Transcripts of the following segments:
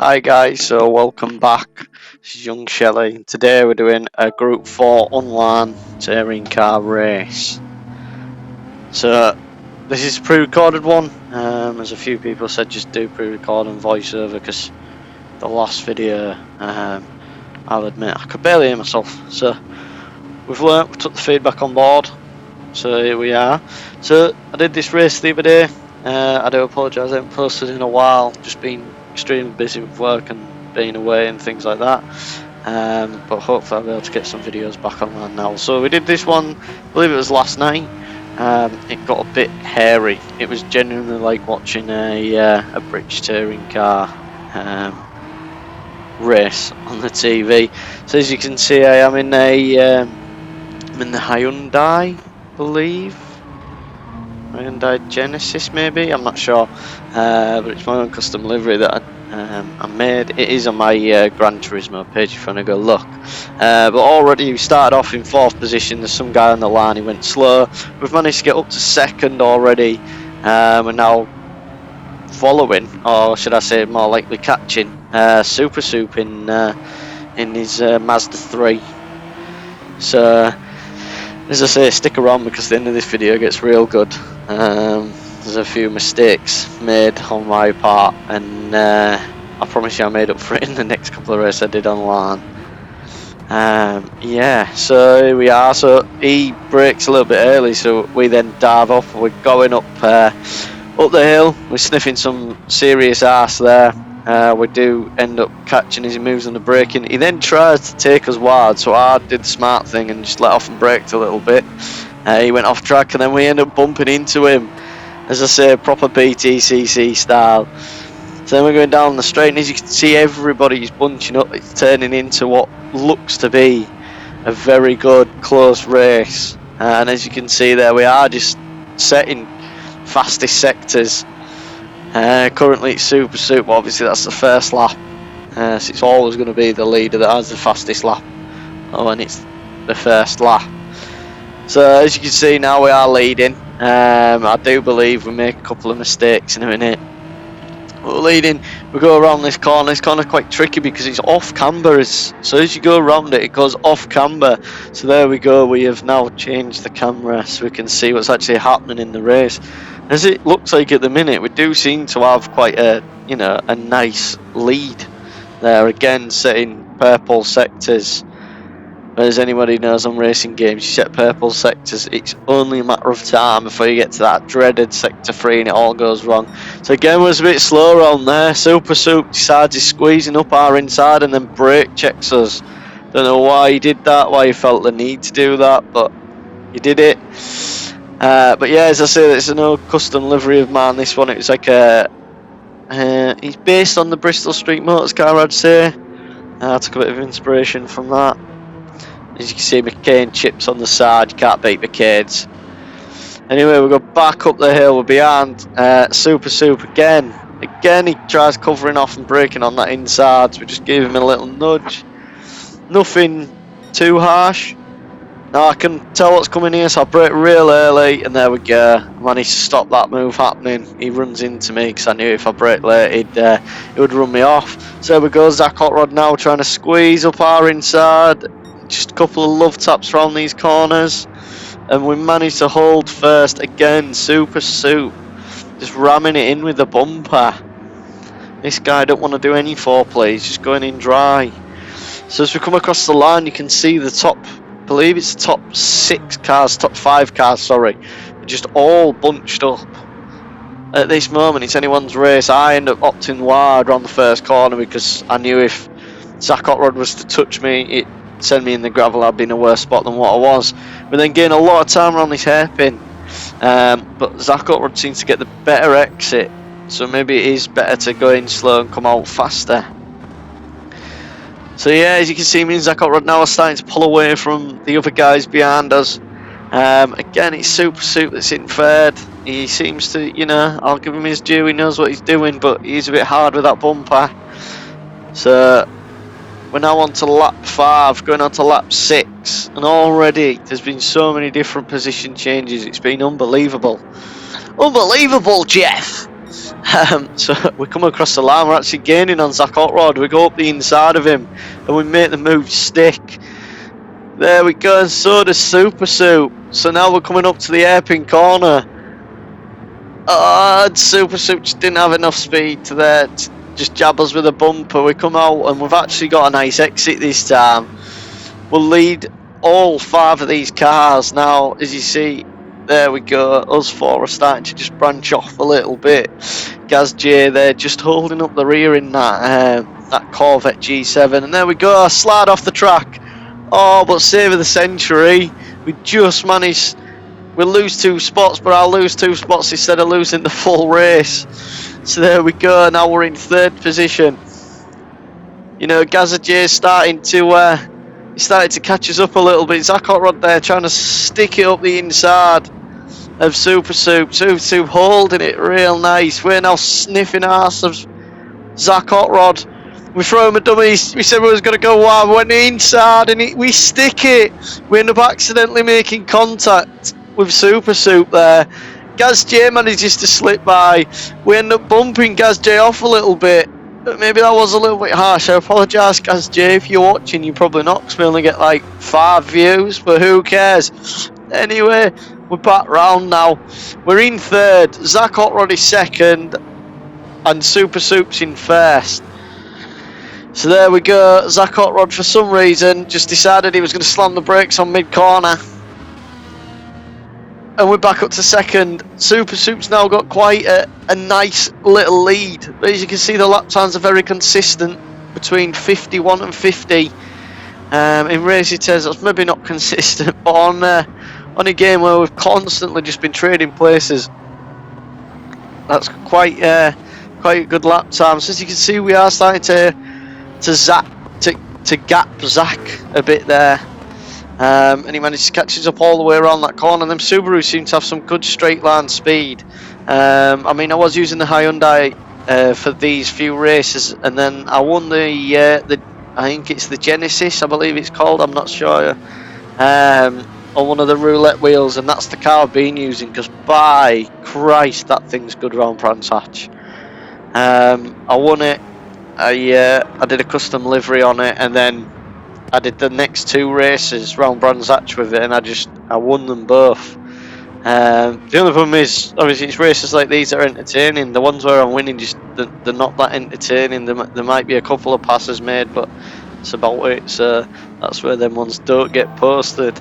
Hi guys, so welcome back. This is Young Shelley. Today we're doing a Group 4 online touring car race. So this is a pre-recorded one. As a few people said, just do pre-record and voiceover because the last video, I'll admit, I could barely hear myself. So we've learnt, we took the feedback on board. So here we are. So I did this race the other day. I do apologise, I haven't posted in a while. Just been extremely busy with work and being away and things like that. But hopefully I'll be able to get some videos back online now. So we did this one, I believe it was last night. It got a bit hairy. It was genuinely like watching a British touring car race on the TV. So as you can see, I am in I'm in the Hyundai, I believe. Hyundai Genesis, maybe, I'm not sure, but it's my own custom livery that I made. It is on my Gran Turismo page if you want to go look. But already we started off in 4th position. There's some guy on the line, he went slow. We've managed to get up to 2nd already. We're now following, or should I say more likely catching, Super Soup in his Mazda 3. So as I say, stick around because the end of this video gets real good. There's a few mistakes made on my part, and I promise you I made up for it in the next couple of races I did online. Yeah, so here we are. So he brakes a little bit early, so we then dive off. We're going up the hill. We're sniffing some serious arse there. We do end up catching as he moves on the braking. He then tries to take us wide, so I did the smart thing and just let off and braked a little bit. He went off track and then we end up bumping into him. As I say, proper BTCC style. So then we're going down the straight, and as you can see, everybody's bunching up. It's turning into what looks to be a very good close race. And as you can see there, we are just setting fastest sectors. Currently it's Super Soup, obviously that's the first lap. So it's always going to be the leader that has the fastest lap. Oh, and it's the first lap. So as you can see now we are leading. I do believe we make a couple of mistakes in a minute. We're leading, we go around this corner. This corner's quite tricky because it's off camber. So as you go around it, it goes off camber. So there we go, we have now changed the camera so we can see what's actually happening in the race. As it looks like at the minute, we do seem to have quite a, you know, a nice lead there. Again, setting purple sectors. As anybody knows on racing games, you set purple sectors, it's only a matter of time before you get to that dreaded sector 3 and it all goes wrong. So again, was a bit slow around there. Super Soup decides he's squeezing up our inside and then brake checks us. Don't know why he did that, why he felt the need to do that, but he did it. But yeah, as I say, it's an old custom livery of mine. This one, it was like a he's based on the Bristol Street Motors car, I'd say. I took a bit of inspiration from that. As you can see, McCain chips on the side, you can't beat McCain's. Anyway, we go back up the hill, we're behind Super Soup again. Again, he tries covering off and braking on that inside, so we just gave him a little nudge. Nothing too harsh. Now I can tell what's coming here, so I brake real early, and there we go. I managed to stop that move happening. He runs into me because I knew if I braked late, he would run me off. So there we go, Zach Hot Rod now trying to squeeze up our inside. Just a couple of love taps around these corners, and we managed to hold first again. Super Soup just ramming it in with the bumper. This guy don't want to do any foreplay, he's just going in dry. So as we come across the line, you can see the top, I believe it's the top 6 cars, top 5 cars, sorry, just all bunched up. At this moment, it's anyone's race. I end up opting wide around the first corner because I knew if Zach Hot Rod was to touch me, it send me in the gravel, I'd be in a worse spot than what I was. But then gain a lot of time around this hairpin. But Zach Hot Rod seems to get the better exit, so maybe it is better to go in slow and come out faster. So yeah, as you can see, me and Zach Hot Rod now are starting to pull away from the other guys behind us. Again, it's Super Soup that's in third. He seems to, you know, I'll give him his due, he knows what he's doing, but he's a bit hard with that bumper. So we're now on to lap 5, going on to lap 6, and already there's been so many different position changes. It's been unbelievable. Unbelievable, Jeff! So we come across the line, we're actually gaining on Zach Otrod. We go up the inside of him and we make the move stick. There we go, and so does Super Soup. So now we're coming up to the hairpin corner. And Super Soup just didn't have enough speed to there to just jab us with a bumper. We come out and we've actually got a nice exit this time. We'll lead all 5 of these cars now. As you see, there we go. Us 4 are starting to just branch off a little bit. Gaz J there just holding up the rear in that Corvette G7. And there we go, slide off the track. Oh, but save of the century. We just managed. We'll lose 2 spots, but I'll lose 2 spots instead of losing the full race. So there we go. Now we're in 3rd position. You know, Gaz J starting to he started to catch us up a little bit. Zach Otrod there trying to stick it up the inside of Super Soup. Super Soup holding it real nice. We're now sniffing arse of Zach Otrod. We throw him a dummy. We said we was going to go wide. We went inside and we stick it. We end up accidentally making contact with Super Soup there. Gaz J manages to slip by. We end up bumping Gaz J off a little bit. Maybe that was a little bit harsh. I apologise, Gaz J, if you're watching. You're probably not, because we only get like 5 views, but who cares? Anyway, we're back round now. We're in 3rd. Zach Otrod is 2nd, and Super Soup's in 1st. So there we go. Zach Otrod, for some reason, just decided he was going to slam the brakes on mid-corner. And we're back up to 2nd. Super Soup's now got quite a nice little lead. But as you can see, the lap times are very consistent between 51 and 50. In racing terms, that's maybe not consistent, but on a game where we've constantly just been trading places, that's quite a good lap time. So as you can see, we are starting to gap Zach a bit there. And he managed to catch us up all the way around that corner. And them Subaru seem to have some good straight line speed. I mean, I was using the Hyundai for these few races, and then I won the I think it's the Genesis, I believe it's called. I'm not sure. On one of the roulette wheels, and that's the car I've been using, because by Christ, that thing's good round Brands Hatch. I won it. I did a custom livery on it, and then I did the next 2 races round Brands Hatch with it, and I won them both. The only problem is, obviously, it's races like these that are entertaining. The ones where I'm winning, just they're not that entertaining. There might be a couple of passes made, but that's about it. So that's where them ones don't get posted.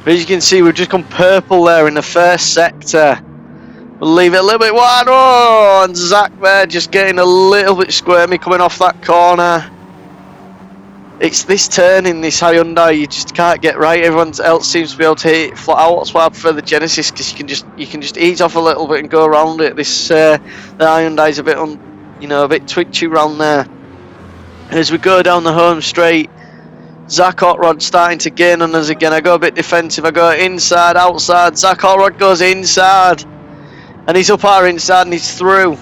But as you can see, we've just gone purple there in the 1st sector. We'll leave it a little bit wide. Oh, and Zach there just getting a little bit squirmy coming off that corner. It's this turn in this Hyundai you just can't get right. Everyone else seems to be able to hit it flat out. That's why I prefer the Genesis, because you can just ease off a little bit and go around it. This the Hyundai's a bit a bit twitchy around there. As we go down the home straight, Zach Otrod starting to gain on us again. I go a bit defensive. I go inside, outside. Zach Otrod goes inside, and he's up our inside and he's through.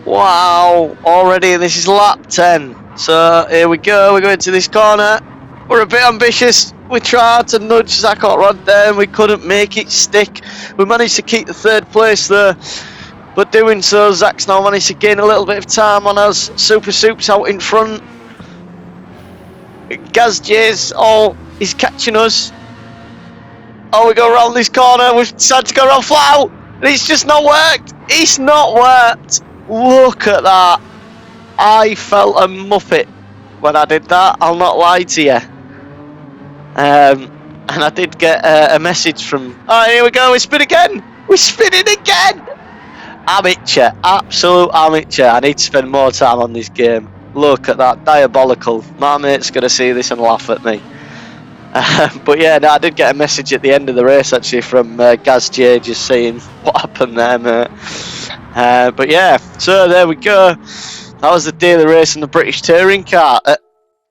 Wow! Already, this is lap 10. So here we go, we're going to this corner. We're a bit ambitious. We tried to nudge Zach Otrod there and we couldn't make it stick. We managed to keep the 3rd place there, but doing so, Zach's now managed to gain a little bit of time on us. Super Soup's out in front. Gaz J's he's catching us. Oh, we go around this corner. We've decided to go around flat out, and it's just not worked. It's not worked. Look at that. I felt a muppet when I did that, I'll not lie to you. And I did get a message from... Oh, here we go, we spin again! We're spinning again! Amateur, absolute amateur. I need to spend more time on this game. Look at that, diabolical. My mate's going to see this and laugh at me. But yeah, no, I did get a message at the end of the race, actually, from Gaz J, just saying what happened there, mate. But yeah, so there we go. That was the day of the race in the British touring car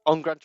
on Gr4.